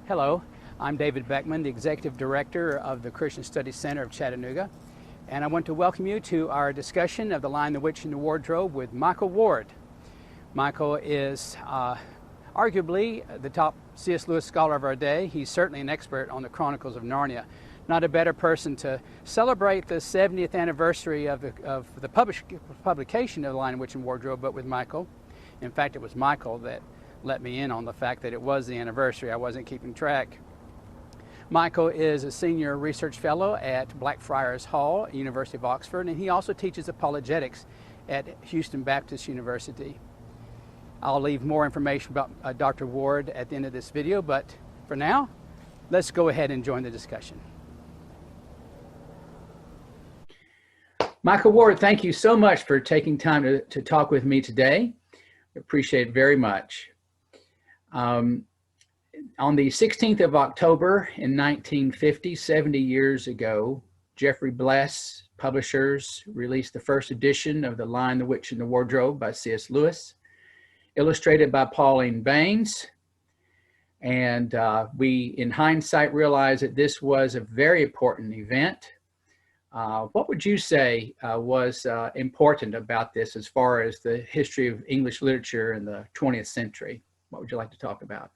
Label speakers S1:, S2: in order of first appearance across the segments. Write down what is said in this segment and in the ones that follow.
S1: Hello, I'm David Beckman, the Executive Director of the Christian Studies Center of Chattanooga, and I want to welcome you to our discussion of The Lion, the Witch, and the Wardrobe with Michael Ward. Michael is arguably the top C.S. Lewis scholar of our day. He's certainly an expert on the Chronicles of Narnia. Not a better person to celebrate the 70th anniversary of the publication of The Lion, the Witch, and Wardrobe, but with Michael. In fact, it was Michael that let me in on the fact that it was the anniversary. I wasn't keeping track. Michael is a senior research fellow at Blackfriars Hall, University of Oxford, and he also teaches apologetics at Houston Baptist University. I'll leave more information about Dr. Ward at the end of this video, but for now, let's go ahead and join the discussion. Michael Ward, thank you so much for taking time to talk with me today. I appreciate it very much. On the 16th of October in 1950, 70 years ago, Jeffrey Bless Publishers released the first edition of The Lion, the Witch, and the Wardrobe by C.S. Lewis, illustrated by Pauline Baynes. And we, in hindsight, realize that this was a very important event. What would you say was important about this as far as the history of English literature in the 20th century? What would you like to talk about?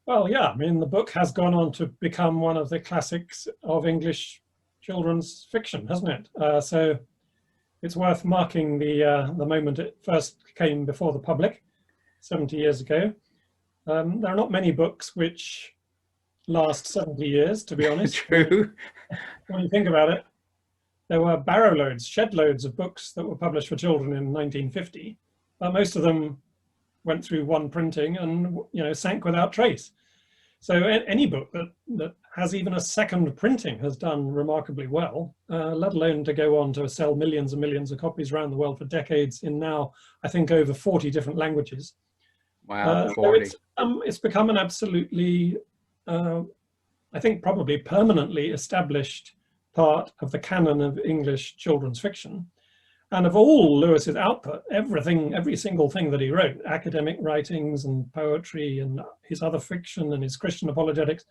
S2: Well, yeah, I mean, the book has gone on to become one of the classics of English children's fiction, hasn't it? So it's worth marking the moment it first came before the public 70 years ago. There are not many books which last 70 years, to be honest.
S1: True.
S2: When you think about it, there were barrow loads, shed loads of books that were published for children in 1950. Most of them went through one printing and sank without trace. So any book that has even a second printing has done remarkably well, let alone to go on to sell millions and millions of copies around the world for decades in now, I think, over 40 different languages.
S1: Wow, 40.
S2: So it's become an absolutely, I think probably permanently established part of the canon of English children's fiction. And of all Lewis's output, every single thing that he wrote, academic writings and poetry and his other fiction and his Christian apologetics,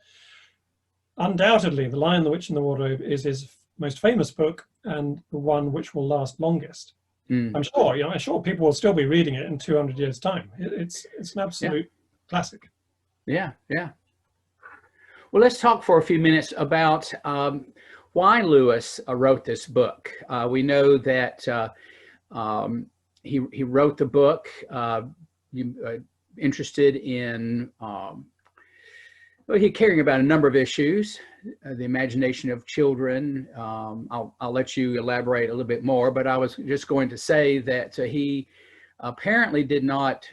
S2: undoubtedly The Lion, the Witch, and the Wardrobe is his most famous book and the one which will last longest. I'm sure people will still be reading it in 200 years' time. It's an absolute classic.
S1: Yeah, yeah. Well, let's talk for a few minutes about why Lewis wrote this book. We know that he wrote the book interested in he caring about a number of issues, the imagination of children. I'll let you elaborate a little bit more, but I was just going to say that he apparently did not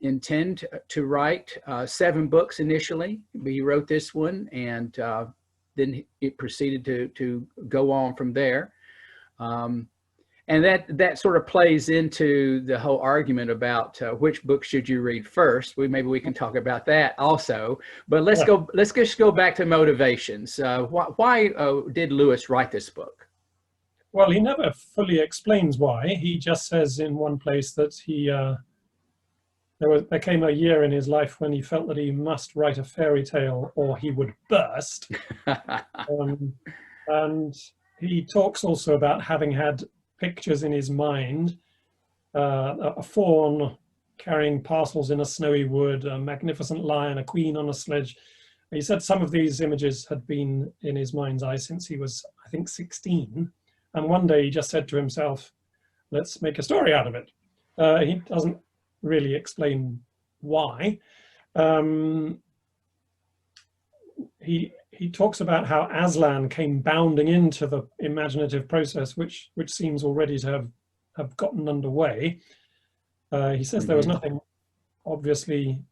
S1: intend to write 7 books initially. He wrote this one, and then it proceeded to go on from there. And that sort of plays into the whole argument about which book should you read first. Maybe we can talk about that also. But let's just go back to motivations. Why did Lewis write this book?
S2: Well, he never fully explains why. He just says in one place that there came a year in his life when he felt that he must write a fairy tale or he would burst. And he talks also about having had pictures in his mind, a fawn carrying parcels in a snowy wood, a magnificent lion, a queen on a sledge. He said some of these images had been in his mind's eye since he was, I think, 16. And one day he just said to himself, let's make a story out of it. He doesn't really explain why. He talks about how Aslan came bounding into the imaginative process, which seems already to have gotten underway. He says there was nothing obviously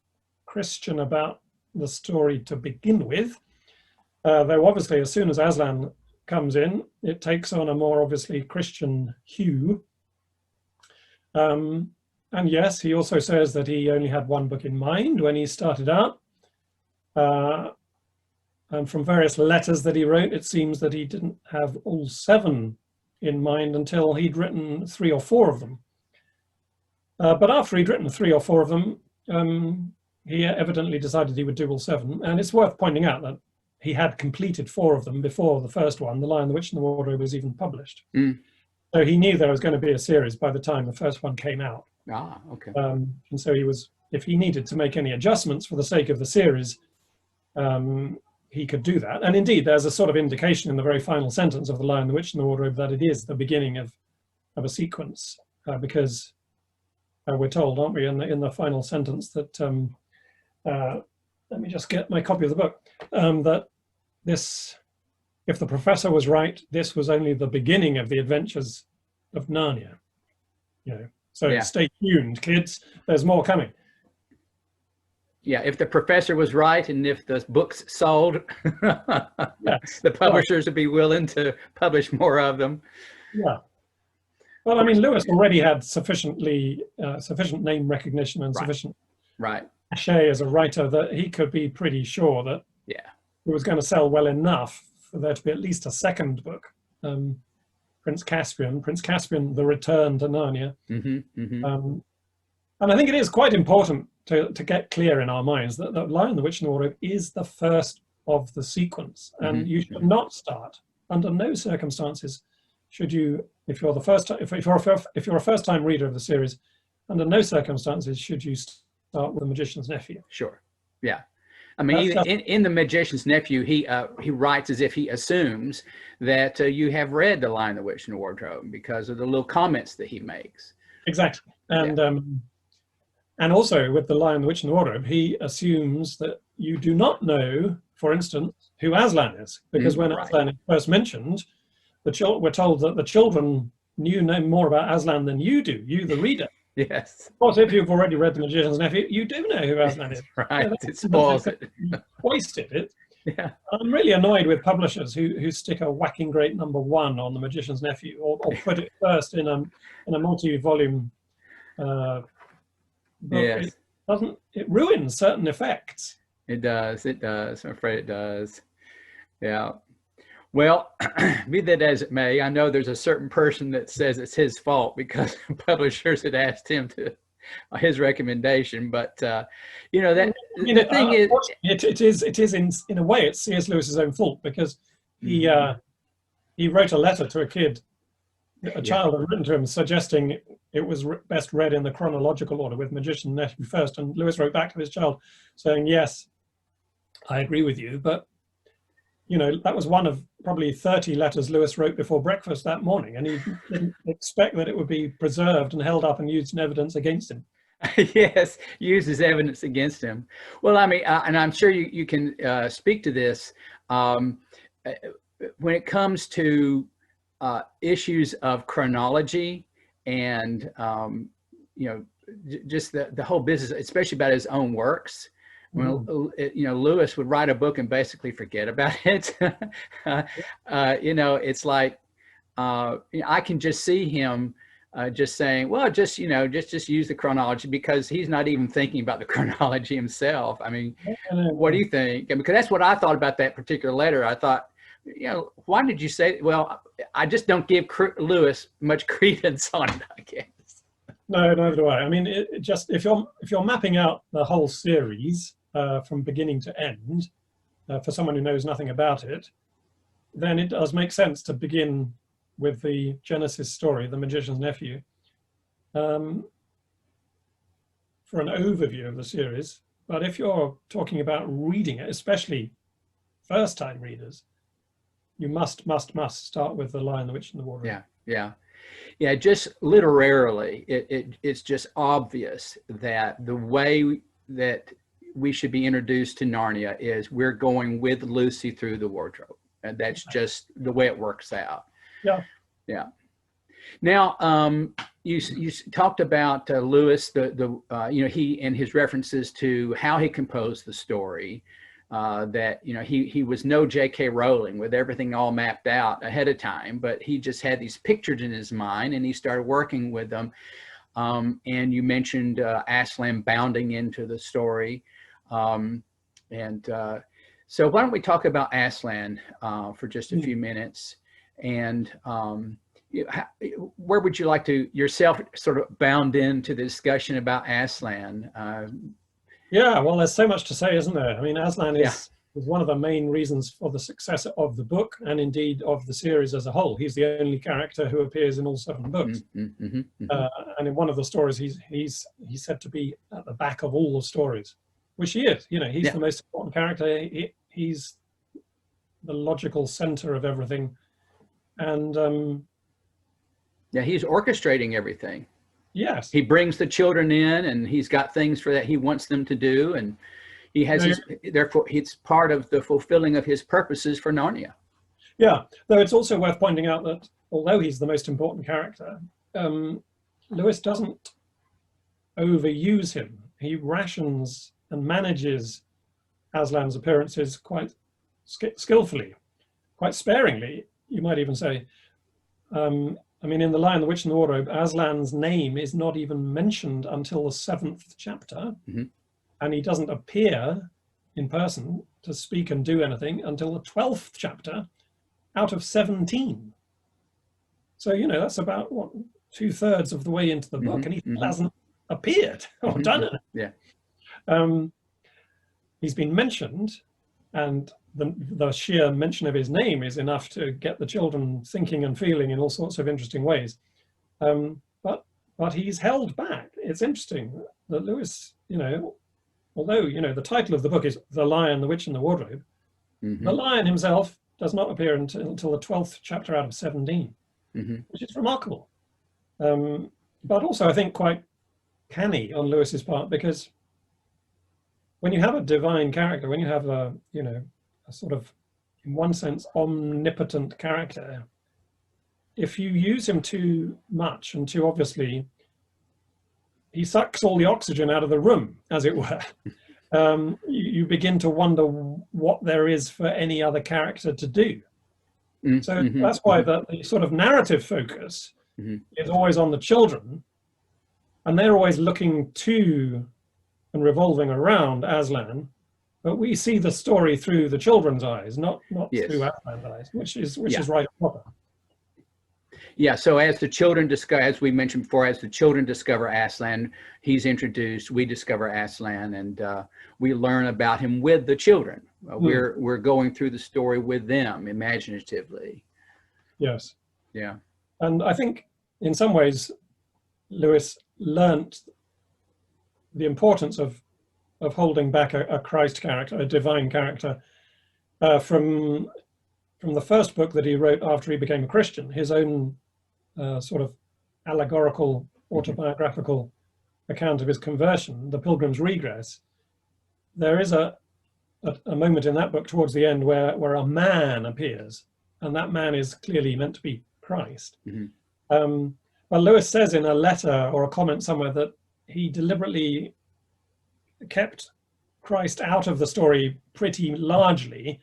S2: Christian about the story to begin with, though obviously as soon as Aslan comes in, it takes on a more obviously Christian hue. And yes, he also says that he only had one book in mind when he started out. And from various letters that he wrote, it seems that he didn't have all 7 in mind until he'd written 3 or 4 of them. But after he'd written 3 or 4 of them, he evidently decided he would do all 7. And it's worth pointing out that he had completed 4 of them before the first one, The Lion, the Witch and the Wardrobe, was even published.
S1: Mm.
S2: So he knew there was going to be a series by the time the first one came out.
S1: Ah, okay.
S2: And so he was, if he needed to make any adjustments for the sake of the series, he could do that. And indeed, there's a sort of indication in the very final sentence of The Lion, the Witch and the Wardrobe that it is the beginning of a sequence, because we're told, aren't we, in the final sentence that, let me just get my copy of the book, that this, if the professor was right, this was only the beginning of the adventures of Narnia. You know, so
S1: Yeah.
S2: Stay tuned, kids. There's more coming.
S1: Yeah, if the professor was right, and if the books sold,
S2: Yes.
S1: the publishers would be willing to publish more of them.
S2: Yeah. Well, I mean, Lewis already had sufficient name recognition and sufficient cachet as a writer that he could be pretty sure that it was going to sell well enough for there to be at least a second book, Prince Caspian, The Return to Narnia. And I think it is quite important to get clear in our minds that The Lion, the Witch and the Wardrobe is the first of the sequence, and you should not start, under no circumstances should you, if you're a first-time reader of the series, under no circumstances should you start with The Magician's Nephew.
S1: Sure. Yeah. I mean, in The Magician's Nephew, he writes as if he assumes that you have read The Lion, the Witch, and the Wardrobe because of the little comments that he makes.
S2: Exactly. And also with The Lion, the Witch, and the Wardrobe, he assumes that you do not know, for instance, who Aslan is, because when Aslan is first mentioned, we're told that the children knew no more about Aslan than you do, you the reader.
S1: Yes.
S2: Of course, if you've already read The Magician's Nephew, you do know who Aslan is.
S1: Right. It spoils it.
S2: Wasted it.
S1: Yeah.
S2: I'm really annoyed with publishers who stick a whacking great #1 on The Magician's Nephew, or put it first in a multi-volume book.
S1: Yes.
S2: It ruins certain effects.
S1: It does. It does. I'm afraid it does. Yeah. Well, be that as it may, I know there's a certain person that says it's his fault because publishers had asked him to his recommendation. But you know that the thing is,
S2: it is in a way it's C.S. Lewis's own fault, because he wrote a letter to a kid, a child had written to him suggesting it was best read in the chronological order, with Magician Nephew first, and Lewis wrote back to his child saying, yes, I agree with you, but you know, that was one of probably 30 letters Lewis wrote before breakfast that morning, and he didn't expect that it would be preserved and held up and used in evidence against him.
S1: Yes, used as evidence against him. Well, I mean, and I'm sure you can speak to this when it comes to issues of chronology and you know, just the whole business, especially about his own works. Well, you know, Lewis would write a book and basically forget about it. You know, it's like I can just see him just saying, well, just, you know, just use the chronology, because he's not even thinking about the chronology himself. I mean, what do you think? Because that's what I thought about that particular letter. I thought, you know, why did you say? Well, I just don't give Lewis much credence on it, I guess.
S2: No, neither do I. I mean, it just if you're mapping out the whole series from beginning to end, for someone who knows nothing about it, then it does make sense to begin with the Genesis story, The Magician's Nephew, for an overview of the series. But if you're talking about reading it, especially first-time readers, you must start with The Lion, the Witch, and the Wardrobe.
S1: Yeah. Just literarily, it's just obvious that the way that we should be introduced to Narnia is we're going with Lucy through the wardrobe, and that's just the way it works out. Yeah. Now, you talked about Lewis, you know, he and his references to how he composed the story. That, you know, he was no J.K. Rowling with everything all mapped out ahead of time, but he just had these pictures in his mind and he started working with them. And you mentioned Aslan bounding into the story. So why don't we talk about Aslan for just a few minutes, and where would you like to yourself sort of bound into the discussion about Aslan?
S2: Yeah, well, there's so much to say, isn't there? I mean, Aslan
S1: Yeah.
S2: is one of the main reasons for the success of the book and indeed of the series as a whole. He's the only character who appears in all 7 books.
S1: Mm-hmm, mm-hmm,
S2: And in one of the stories, he's said to be at the back of all the stories, which he is. You know, he's the most important character. He's the logical center of everything. And
S1: yeah, he's orchestrating everything.
S2: yes,
S1: he brings the children in, and he's got things for that he wants them to do, and he has therefore it's part of the fulfilling of his purposes for Narnia.
S2: Yeah, though it's also worth pointing out that although he's the most important character, Lewis doesn't overuse him. He rations and manages Aslan's appearances quite skillfully, quite sparingly, you might even say. I mean, in The Lion, the Witch and the Wardrobe, Aslan's name is not even mentioned until the 7th chapter, and he doesn't appear in person to speak and do anything until the 12th chapter out of 17. So, you know, that's about, what, 2/3 of the way into the book, and he hasn't appeared or done it.
S1: Yeah.
S2: He's been mentioned, and the sheer mention of his name is enough to get the children thinking and feeling in all sorts of interesting ways. But he's held back. It's interesting that Lewis, you know, although, you know, the title of the book is The Lion, the Witch and the Wardrobe, the lion himself does not appear until the 12th chapter out of 17, which is remarkable. But also, I think, quite canny on Lewis's part, because when you have a divine character, when you have a, you know, a sort of, in one sense, omnipotent character, if you use him too much and too obviously, he sucks all the oxygen out of the room, as it were. You begin to wonder what there is for any other character to do. So that's why the sort of narrative focus is always on the children, and they're always looking to and revolving around Aslan, but we see the story through the children's eyes, not through Aslan's eyes, which is right and proper.
S1: Yeah, so as the children discover, as we mentioned before, as the children discover Aslan, he's introduced, we discover Aslan, and we learn about him with the children. We're going through the story with them imaginatively.
S2: Yes.
S1: Yeah.
S2: And I think in some ways, Lewis learnt the importance of holding back a Christ character, a divine character, from the first book that he wrote after he became a Christian, his own sort of allegorical, autobiographical account of his conversion, The Pilgrim's Regress. There is a moment in that book towards the end where a man appears, and that man is clearly meant to be Christ. But Lewis says in a letter or a comment somewhere that he deliberately kept Christ out of the story pretty largely,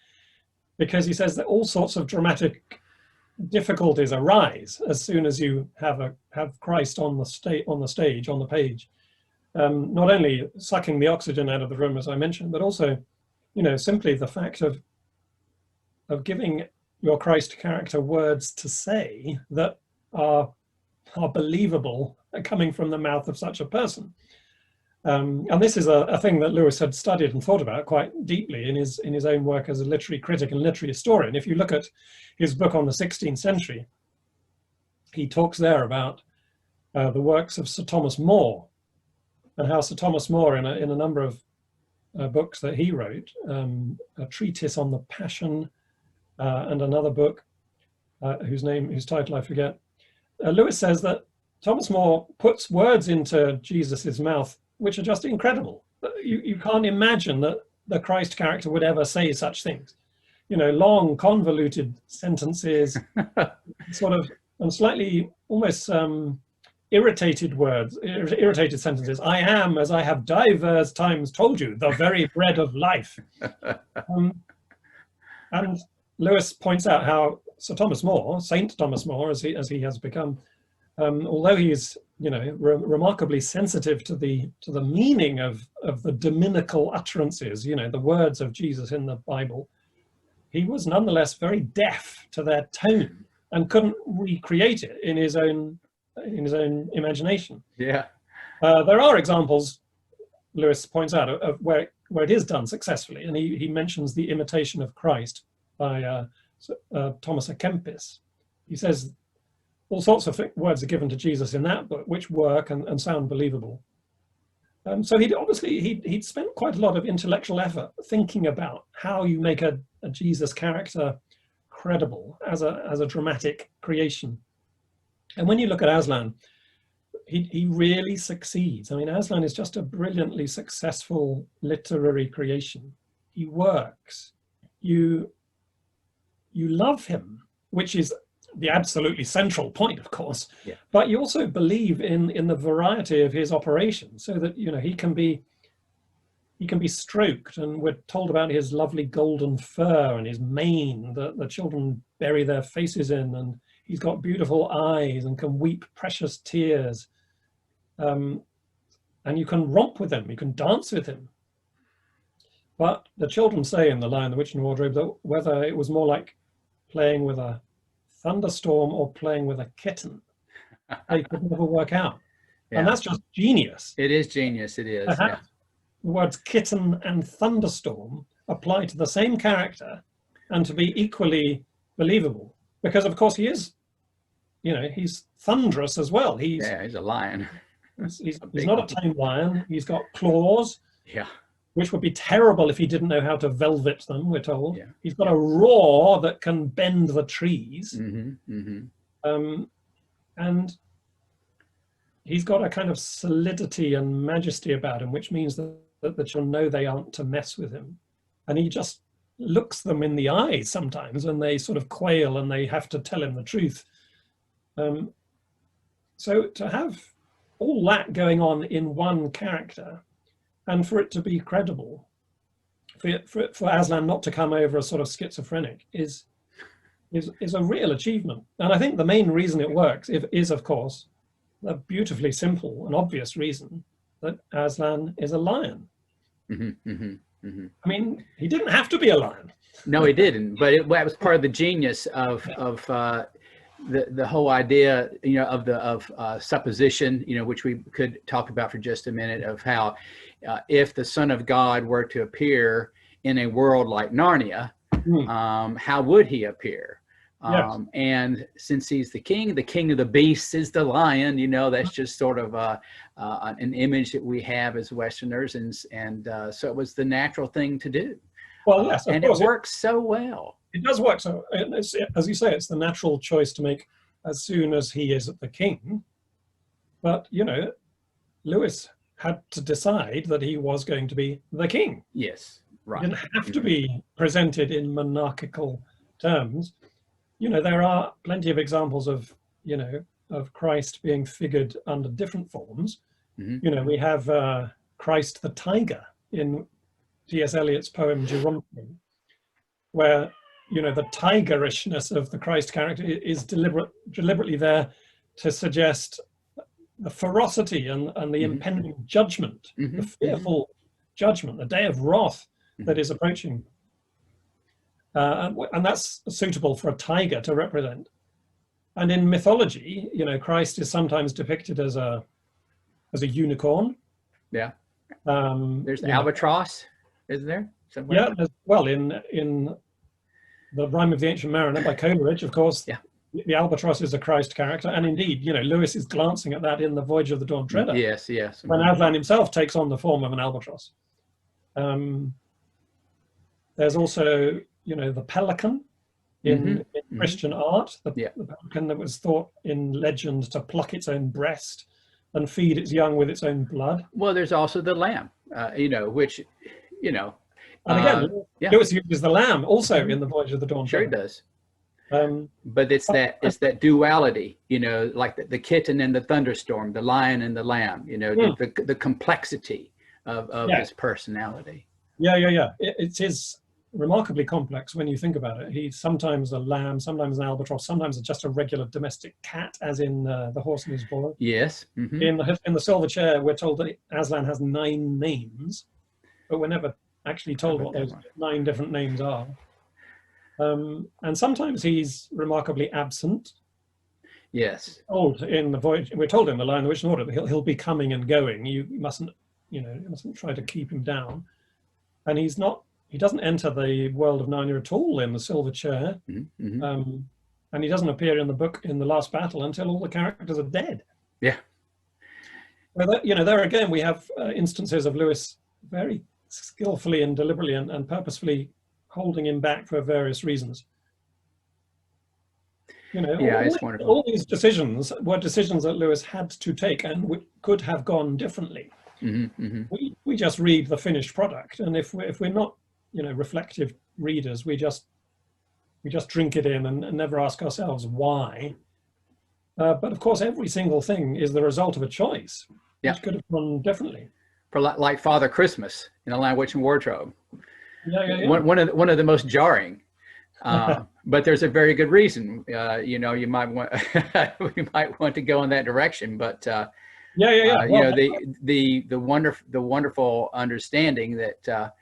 S2: because he says that all sorts of dramatic difficulties arise as soon as you have Christ on the stage, on the page. Not only sucking the oxygen out of the room, as I mentioned, but also, you know, simply the fact of giving your Christ character words to say that are believable coming from the mouth of such a person. And this is a thing that Lewis had studied and thought about quite deeply in his own work as a literary critic and literary historian. If you look at his book on the 16th century, he talks there about the works of Sir Thomas More, and how Sir Thomas More, in a number of books that he wrote, a treatise on the Passion, and another book whose title I forget, Lewis says that Thomas More puts words into Jesus's mouth which are just incredible. You can't imagine that the Christ character would ever say such things. You know, long, convoluted sentences, sort of, and slightly almost irritated words, irritated sentences. I am, as I have divers times told you, the very bread of life. And Lewis points out how Sir Thomas More, Saint Thomas More, as he has become, although he is, you know, remarkably sensitive to the meaning of the dominical utterances, you know, the words of Jesus in the Bible, he was nonetheless very deaf to their tone and couldn't recreate it in his own imagination.
S1: Yeah.
S2: There are examples Lewis points out of where it is done successfully, and he mentions the Imitation of Christ by Thomas à Kempis. He says all sorts of words are given to Jesus in that book, which work and sound believable. So he'd spent quite a lot of intellectual effort thinking about how you make a Jesus character credible as a dramatic creation. And when you look at Aslan, he really succeeds. I mean, Aslan is just a brilliantly successful literary creation. He works. You love him, which is the absolutely central point, of course.
S1: Yeah.
S2: But you also believe in the variety of his operations, so that he can be stroked, and we're told about his lovely golden fur and his mane that the children bury their faces in, and he's got beautiful eyes and can weep precious tears. And you can romp with him, you can dance with him. But the children say in The Lion, the Witch and the Wardrobe that whether it was more like playing with a thunderstorm or playing with a kitten, they could never work out. Yeah. And that's just genius.
S1: It is genius, it is.
S2: Yeah. The words kitten and thunderstorm apply to the same character and to be equally believable. Because of course he is, he's thunderous as well. He's
S1: a lion.
S2: He's not a tame lion. He's got claws.
S1: Yeah.
S2: Which would be terrible if he didn't know how to velvet them, we're told.
S1: Yeah.
S2: He's got a roar that can bend the trees.
S1: Mm-hmm. Mm-hmm.
S2: And he's got a kind of solidity and majesty about him, which means that the children know they aren't to mess with him. And he just looks them in the eyes sometimes, and they sort of quail and they have to tell him the truth. So to have all that going on in one character, and for it to be credible, for Aslan not to come over as sort of schizophrenic is a real achievement. And I think the main reason it works is, of course, the beautifully simple and obvious reason that Aslan is a lion.
S1: Mm-hmm, mm-hmm, mm-hmm.
S2: I mean, he didn't have to be a lion.
S1: No, he didn't. But that was part of the genius of the whole idea, of supposition, which we could talk about for just a minute, of how if the Son of God were to appear in a world like Narnia, how would he appear?
S2: Yes.
S1: And since he's the king of the beasts is the lion, that's just sort of an image that we have as Westerners, and so it was the natural thing to do.
S2: Well, yes,
S1: and it works so well.
S2: It does work. So, as you say, it's the natural choice to make as soon as he is the king. But, Lewis had to decide that he was going to be the king.
S1: Yes, right.
S2: He didn't have to be presented in monarchical terms. There are plenty of examples of Christ being figured under different forms. Mm-hmm. We have Christ the tiger in T.S. Eliot's poem Geronimo, where the tigerishness of the Christ character is deliberately there to suggest the ferocity and the mm-hmm. impending judgment, mm-hmm. the fearful judgment, the day of wrath mm-hmm. that is approaching. And that's suitable for a tiger to represent. And in mythology, Christ is sometimes depicted as a unicorn.
S1: Yeah. There's the albatross, isn't there? Somewhere?
S2: Yeah. Well, in The Rime of the Ancient Mariner by Coleridge, of course, yeah. The albatross is a Christ character. And indeed, Lewis is glancing at that in The Voyage of the Dawn Treader.
S1: Yes, yes.
S2: When Aslan himself takes on the form of an albatross. There's also, the pelican in Christian art, the pelican that was thought in legend to pluck its own breast and feed its young with its own blood.
S1: Well, there's also the lamb, which,
S2: And again, Lewis uses the lamb also in The Voyage of the Dawn.
S1: Sure, he does. But it's that duality, like the kitten and the thunderstorm, the lion and the lamb, the complexity of his personality.
S2: Yeah. It is remarkably complex when you think about it. He's sometimes a lamb, sometimes an albatross, sometimes just a regular domestic cat, as in The Horse and His Boy.
S1: Yes. Mm-hmm.
S2: In the Silver Chair, we're told that Aslan has 9 names, but we're never actually told what those 9 different names are. And sometimes he's remarkably absent.
S1: Yes.
S2: In the Voyage, we're told in The Lion, the Witch and the Wardrobe, he'll be coming and going. You mustn't you mustn't try to keep him down. And he doesn't enter the world of Narnia at all in the silver chair. And he doesn't appear in the book in the last battle until all the characters are dead.
S1: Yeah.
S2: Well, there again, we have instances of Lewis very skillfully and deliberately and purposefully holding him back for various reasons.
S1: It's wonderful.
S2: All these decisions were decisions that Lewis had to take and could have gone differently. We just read the finished product, and if we're not, reflective readers, we just drink it in and never ask ourselves why. But of course, every single thing is the result of a choice, which could have gone differently.
S1: For like Father Christmas in The Lion, Witch, and Wardrobe.
S2: Yeah.
S1: One of the most jarring. But there's a very good reason. You might want we might want to go in that direction. But the wonderful understanding that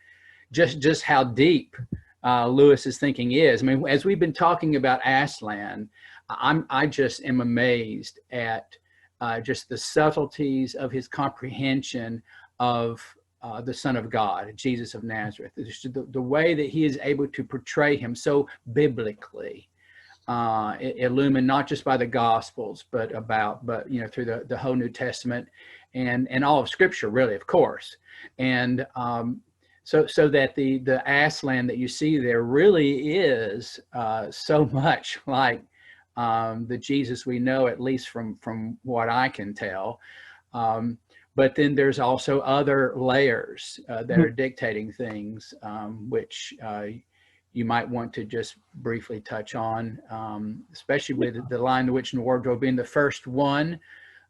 S1: just how deep Lewis's thinking is. I mean, as we've been talking about Aslan, I just am amazed at just the subtleties of his comprehension of the Son of God, Jesus of Nazareth. The way that he is able to portray him so biblically, illumined not just by the Gospels, but through the whole New Testament and all of Scripture, really, of course. And so that the Aslan that you see there really is so much like the Jesus we know, at least from what I can tell. But then there's also other layers that are dictating things, which you might want to just briefly touch on, especially with The Lion, the Witch, and the Wardrobe being the first one,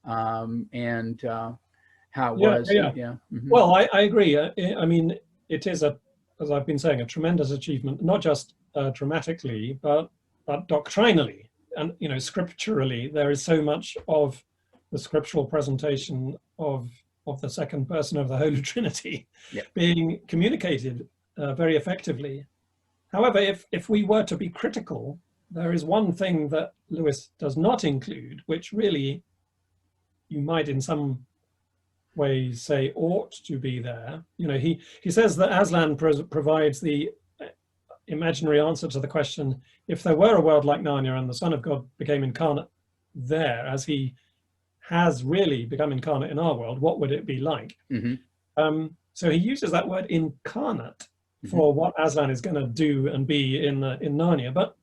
S1: and how it was.
S2: Well, I agree. I mean, it is, as I've been saying, a tremendous achievement, not just dramatically, but doctrinally. And, scripturally, there is so much of the scriptural presentation of the second person of the Holy Trinity being communicated very effectively. However, if we were to be critical, there is one thing that Lewis does not include, which really you might in some ways say ought to be there. He says that Aslan provides the imaginary answer to the question, if there were a world like Narnia and the Son of God became incarnate there, as he has really become incarnate in our world, what would it be like? So he uses that word incarnate for what Aslan is going to do and be in Narnia. But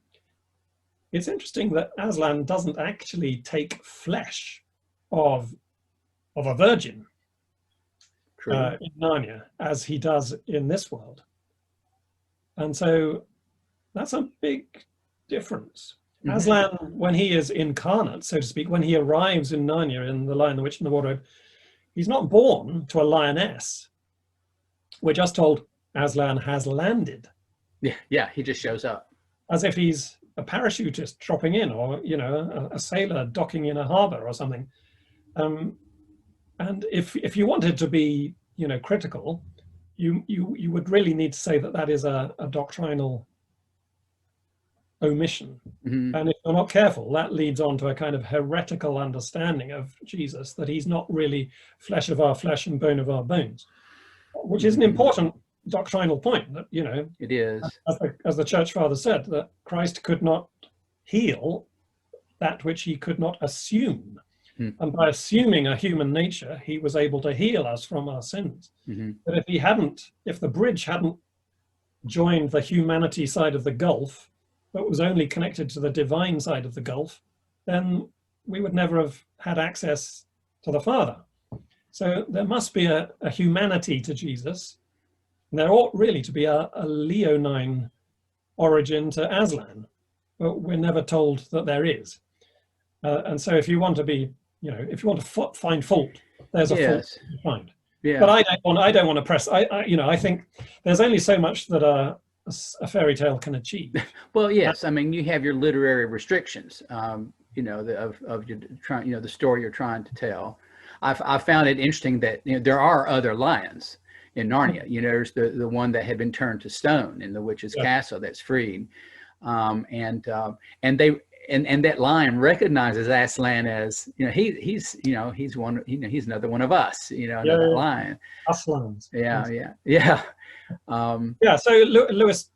S2: it's interesting that Aslan doesn't actually take flesh of a virgin in Narnia as he does in this world. And so that's a big difference. Aslan, when he is incarnate, so to speak, when he arrives in Narnia in The Lion, the Witch, and the Wardrobe, he's not born to a lioness. We're just told Aslan has landed.
S1: Yeah, he just shows up.
S2: As if he's a parachutist dropping in, or, a sailor docking in a harbor or something. And if you wanted to be, critical, you would really need to say that is a doctrinal omission. And if you're not careful, that leads on to a kind of heretical understanding of Jesus, that he's not really flesh of our flesh and bone of our bones, which is an important doctrinal point. That
S1: it is,
S2: as the Church Father said, that Christ could not heal that which he could not assume, and by assuming a human nature, he was able to heal us from our sins. But if the bridge hadn't joined the humanity side of the gulf, but was only connected to the divine side of the gulf, then we would never have had access to the Father. So there must be a humanity to Jesus. And there ought really to be a leonine origin to Aslan, but we're never told that there is. And so if you want to be, if you want to find fault, there's a fault to find. Yeah. But I don't want to press. I think there's only so much that a fairy tale can achieve.
S1: Well, yes. I mean, you have your literary restrictions, of your trying, the story you're trying to tell. I found it interesting that there are other lions in Narnia. There's the one that had been turned to stone in the witch's castle that's freed, and and that line recognizes Aslan as, he's one, he's another one of us, another lion.
S2: Aslans.
S1: Yeah.
S2: So Lewis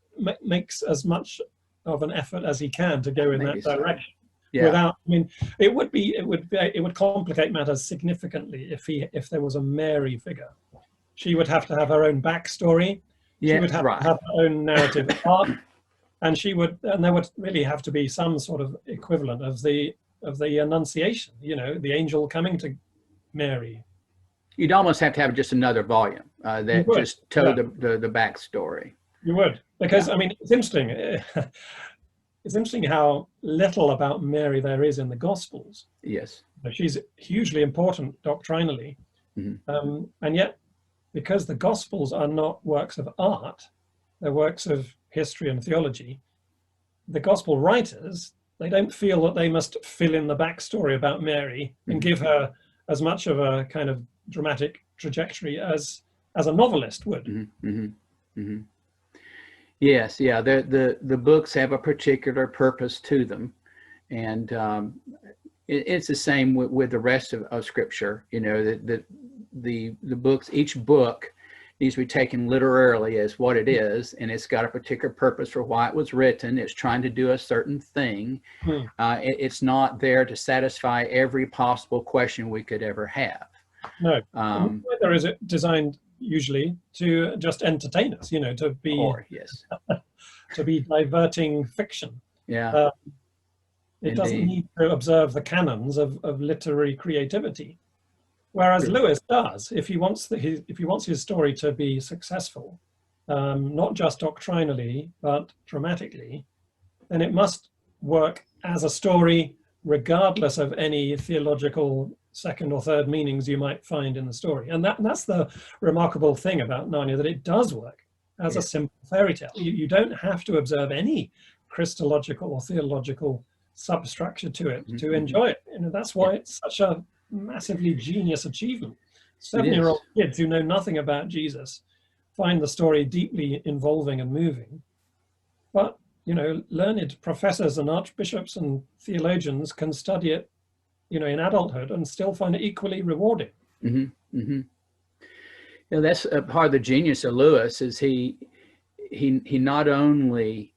S2: makes as much of an effort as he can to go in that direction.
S1: Yeah.
S2: Without, I mean, it would complicate matters significantly if there was a Mary figure. She would have to have her own backstory.
S1: Yeah,
S2: she would have to have her own narrative arc, and there would really have to be some sort of equivalent of the Annunciation. The angel coming to Mary.
S1: You'd almost have to have just another volume that just told the backstory.
S2: You would, because I mean, it's interesting. It's interesting how little about Mary there is in the Gospels.
S1: Yes.
S2: She's hugely important doctrinally.
S1: Mm-hmm.
S2: And yet, because the Gospels are not works of art, they're works of history and theology, the Gospel writers, they don't feel that they must fill in the backstory about Mary and give her as much of a kind of dramatic trajectory as a novelist would.
S1: Mm-hmm. Mm-hmm. Mm-hmm. Yes, yeah. The books have a particular purpose to them, and it's the same with the rest of Scripture. The books, each book needs to be taken literally as what it is, and it's got a particular purpose for why it was written. It's trying to do a certain thing. It's not there to satisfy every possible question we could ever have.
S2: No, neither is it designed usually to just entertain us, to be to be diverting fiction.
S1: Yeah.
S2: It doesn't need to observe the canons of literary creativity, whereas Lewis does. If he wants his story to be successful, not just doctrinally but dramatically, then it must work as a story regardless of any theological second or third meanings you might find in the story. And that's the remarkable thing about Narnia, that it does work as a simple fairy tale. You don't have to observe any Christological or theological substructure to it to enjoy it. That's why it's such a massively genius achievement. 7-year-old kids who know nothing about Jesus find the story deeply involving and moving. But, learned professors and archbishops and theologians can study it in adulthood and still find it equally rewarding.
S1: Mm-hmm. Mm-hmm. That's a part of the genius of Lewis, is he not only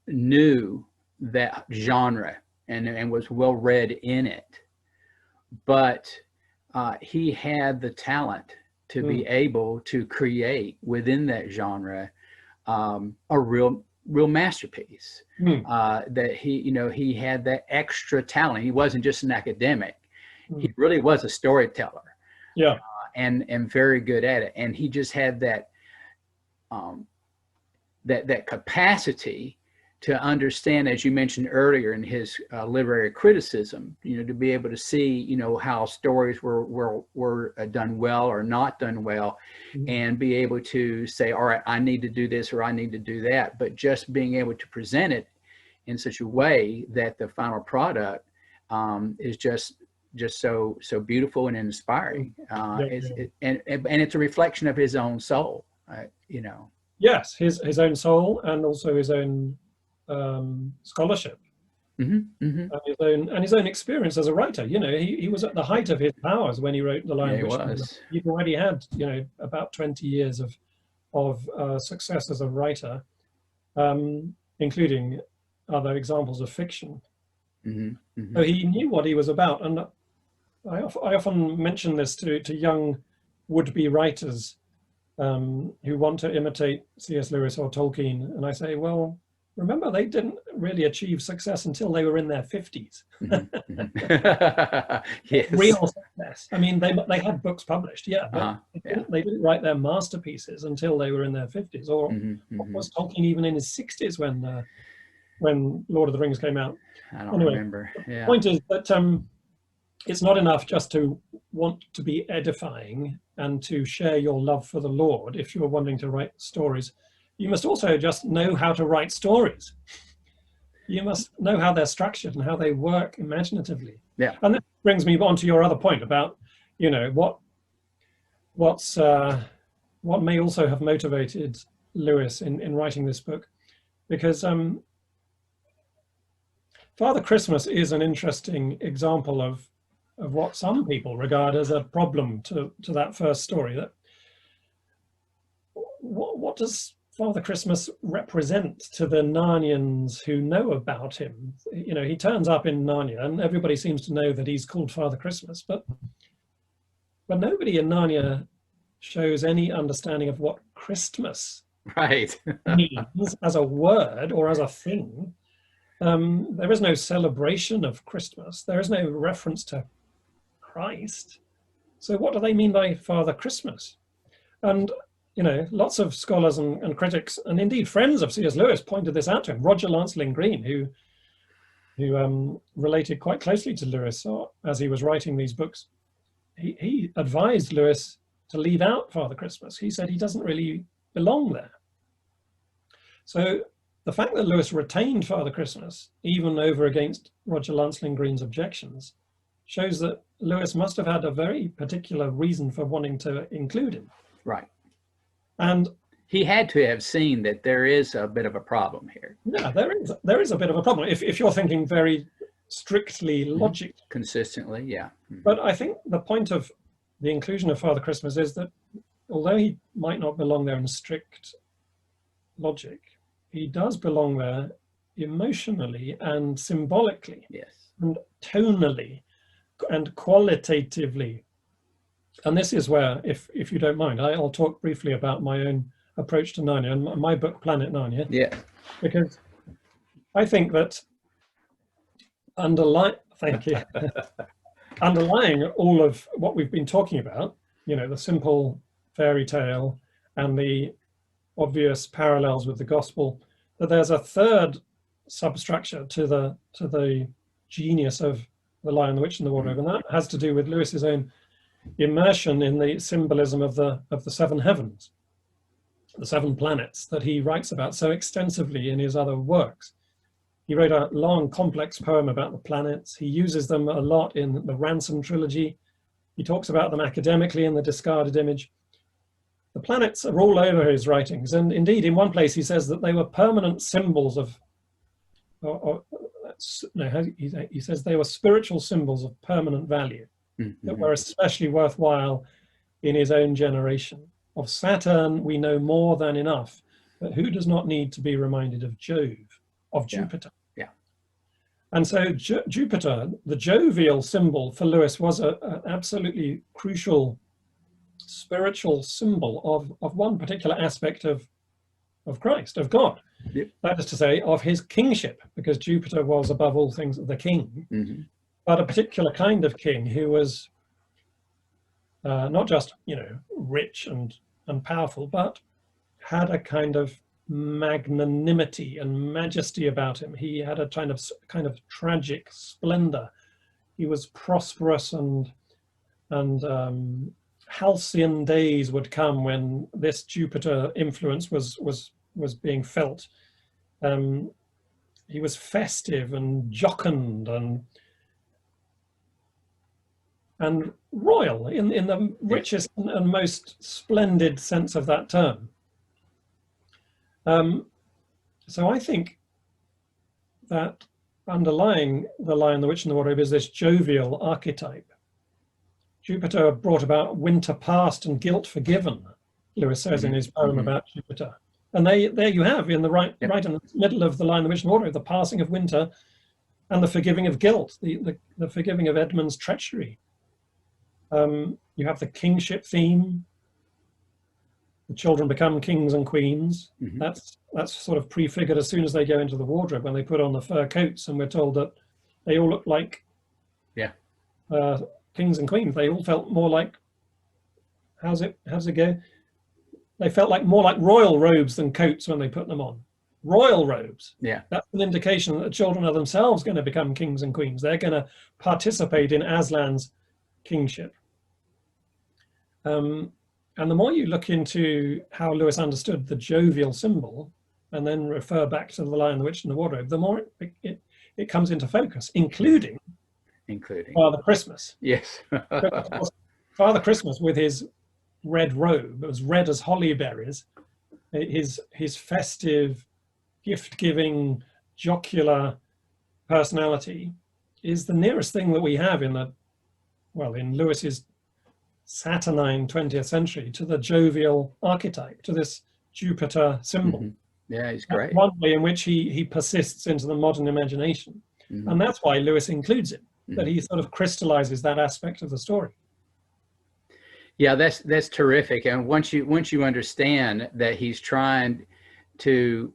S1: knew that genre and was well read in it, but he had the talent to be able to create within that genre a real masterpiece. That he had that extra talent. He wasn't just an academic. He really was a storyteller.
S2: Yeah.
S1: And very good at it. And he just had that that capacity to understand, as you mentioned earlier in his literary criticism, to be able to see, how stories were done well or not done well, and be able to say, all right, I need to do this or I need to do that. But just being able to present it in such a way that the final product is just so beautiful and inspiring. And it's a reflection of his own soul,
S2: Yes, his own soul, and also his own scholarship, and his own experience as a writer. He was at the height of his powers when he wrote The Lion Witch. He already had about 20 years of success as a writer, including other examples of fiction. So he knew what he was about, and I often mention this to young would-be writers who want to imitate C.S. Lewis or Tolkien, and I say, well, remember, they didn't really achieve success until they were in their 50s.
S1: Yes.
S2: Real success. I mean, they had books published, but they didn't write their masterpieces until they were in their 50s. Or was Tolkien even in his 60s when Lord of the Rings came out?
S1: I don't remember.
S2: The point is that it's not enough just to want to be edifying and to share your love for the Lord if you're wanting to write stories. You must also just know how to write stories. You must know how they're structured and how they work imaginatively.
S1: Yeah.
S2: And that brings me on to your other point about, what may also have motivated Lewis in writing this book, because Father Christmas is an interesting example of what some people regard as a problem to that first story. That what does Father Christmas represent to the Narnians who know about him? You know, he turns up in Narnia and everybody seems to know that he's called Father Christmas, but nobody in Narnia shows any understanding of what Christmas means as a word or as a thing. There is no celebration of Christmas. There is no reference to Christ. So what do they mean by Father Christmas? And, you know, lots of scholars and critics, and indeed friends of C.S. Lewis, pointed this out to him. Roger Lancelyn Green, who related quite closely to Lewis as he was writing these books, he advised Lewis to leave out Father Christmas. He said he doesn't really belong there. So the fact that Lewis retained Father Christmas, even over against Roger Lancelyn Green's objections, shows that Lewis must have had a very particular reason for wanting to include him.
S1: Right.
S2: And
S1: he had to have seen that there is a bit of a problem here.
S2: Yeah, there is a bit of a problem if you're thinking very strictly logic.
S1: Consistently, yeah.
S2: But I think the point of the inclusion of Father Christmas is that although he might not belong there in strict logic, he does belong there emotionally and symbolically.
S1: Yes.
S2: And tonally and qualitatively. And this is where, if you don't mind, I'll talk briefly about my own approach to Narnia and my book, Planet Narnia.
S1: Yeah.
S2: Because I think that thank you, underlying all of what we've been talking about, you know, the simple fairy tale and the obvious parallels with the gospel, that there's a third substructure to the genius of The Lion, the Witch and the Wardrobe, and that has to do with Lewis's own immersion in the symbolism of the seven heavens, the seven planets that he writes about so extensively in his other works. He wrote a long, complex poem about the planets. He uses them a lot in the Ransom trilogy. He talks about them academically in The Discarded Image. The planets are all over his writings, and indeed in one place he says that they were permanent symbols of, he says they were spiritual symbols of permanent value that were especially worthwhile in his own generation. Of Saturn we know more than enough, but who does not need to be reminded of Jupiter?
S1: Yeah.
S2: And so Jupiter, the jovial symbol for Lewis, was an absolutely crucial spiritual symbol of one particular aspect of Christ, of God.
S1: Yep.
S2: That is to say, of his kingship, because Jupiter was above all things the king, but a particular kind of king who was not just, you know, rich and powerful, but had a kind of magnanimity and majesty about him. He had a kind of tragic splendor. He was prosperous, and halcyon days would come when this Jupiter influence was being felt. He was festive and jocund and royal in the richest and most splendid sense of that term. So I think that underlying The Lion, the Witch and the Wardrobe is this jovial archetype. Jupiter brought about winter past and guilt forgiven, Lewis says in his poem about Jupiter. And there you have, in the right in the middle of The Lion, the Witch and the Wardrobe, the passing of winter and the forgiving of guilt, the forgiving of Edmund's treachery. You have the kingship theme. The children become kings and queens. That's sort of prefigured as soon as they go into the wardrobe, when they put on the fur coats, and we're told that they all look like kings and queens. They all felt more like, how's it go? They felt like more like royal robes than coats when they put them on. Royal robes. Yeah. That's an indication that the children are themselves going to become kings and queens. They're going to participate in Aslan's kingship. And the more you look into how Lewis understood the jovial symbol, and then refer back to The Lion, the Witch and the Wardrobe, the more it comes into focus, including Father Christmas.
S1: Yes.
S2: Father Christmas, with his red robe, it was red as holly berries, his festive, gift-giving, jocular personality is the nearest thing that we have in the, well, in Lewis's saturnine 20th century to the jovial archetype, to this Jupiter symbol.
S1: Mm-hmm. Yeah, he's
S2: That's
S1: great.
S2: one way in which he persists into the modern imagination.
S1: Mm-hmm.
S2: And that's why Lewis includes it, that
S1: Mm-hmm.
S2: he sort of crystallizes that aspect of the story.
S1: Yeah, that's terrific. And once you understand that he's trying to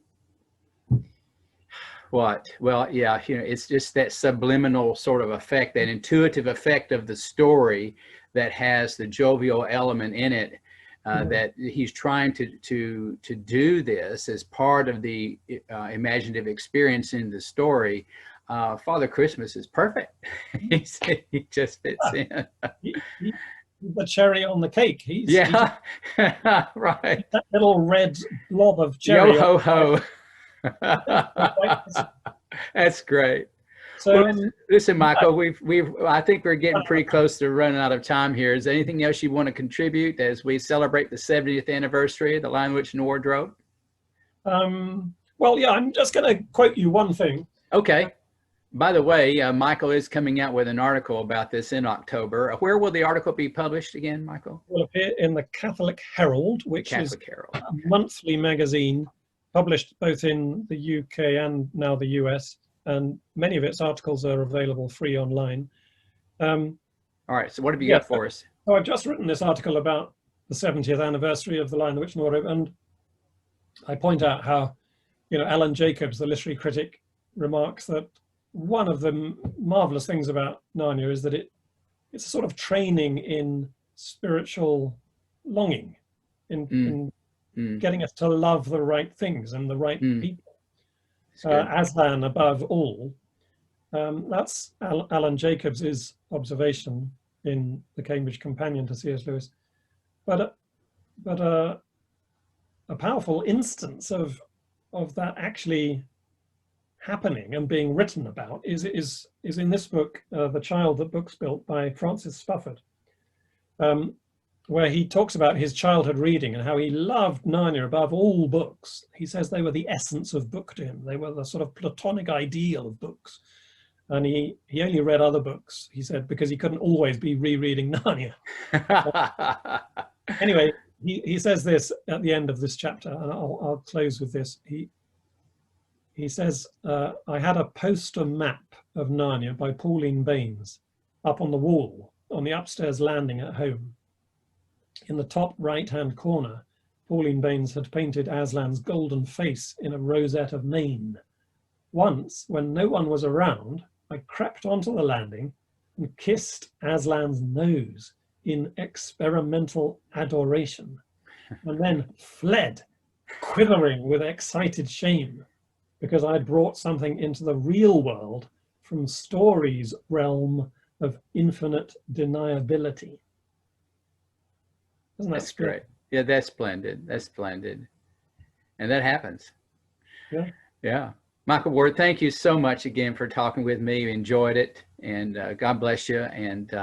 S1: what? Well, yeah, it's just that subliminal sort of effect, that intuitive effect of the story that has the jovial element in it. That he's trying to do this as part of the imaginative experience in the story. Father Christmas is perfect. He just fits in.
S2: The cherry on the cake. He's
S1: Right.
S2: that little red blob of cherry.
S1: Yo ho ho. That's great. So well, listen, Michael, I think we're getting pretty close to running out of time here. Is there anything else you want to contribute as we celebrate the 70th anniversary of The Lion, the Witch, and the Wardrobe?
S2: Well, yeah, I'm just going to quote you one thing.
S1: Okay. By the way, Michael is coming out with an article about this in October. Where will the article be published again, Michael?
S2: It will appear in the Catholic Herald, which is a monthly magazine published both in the UK and now the US. And many of its articles are available free online.
S1: All right, so what have you got for us?
S2: So I've just written this article about the 70th anniversary of The Lion, the Witch, and the Wardrobe, and I point out how, Alan Jacobs, the literary critic, remarks that one of the marvelous things about Narnia is that it's a sort of training in spiritual longing, in getting us to love the right things and the right people. Aslan above all. That's Alan Jacobs's observation in the Cambridge Companion to C.S. Lewis. But a powerful instance of that actually happening and being written about is in this book, The Child That Books Built, by Francis Spufford, where he talks about his childhood reading and how he loved Narnia above all books. He says they were the essence of book to him. They were the sort of platonic ideal of books. And he only read other books, he said, because he couldn't always be rereading Narnia. Anyway, he says this at the end of this chapter, and I'll close with this. He says, I had a poster map of Narnia by Pauline Baynes up on the wall on the upstairs landing at home. In the top right-hand corner, Pauline Baynes had painted Aslan's golden face in a rosette of mane. Once, when no one was around, I crept onto the landing and kissed Aslan's nose in experimental adoration, and then fled, quivering with excited shame, because I'd brought something into the real world from story's realm of infinite deniability. Isn't that
S1: That's great? Yeah, that's splendid. That's splendid. And that happens.
S2: Yeah.
S1: Yeah. Michael Ward, thank you so much again for talking with me. Enjoyed it. And God bless you. And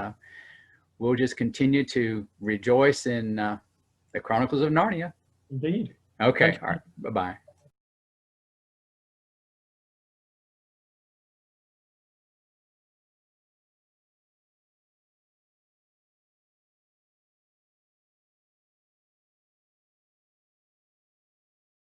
S1: we'll just continue to rejoice in the Chronicles of Narnia.
S2: Indeed.
S1: Okay. All right. Bye-bye.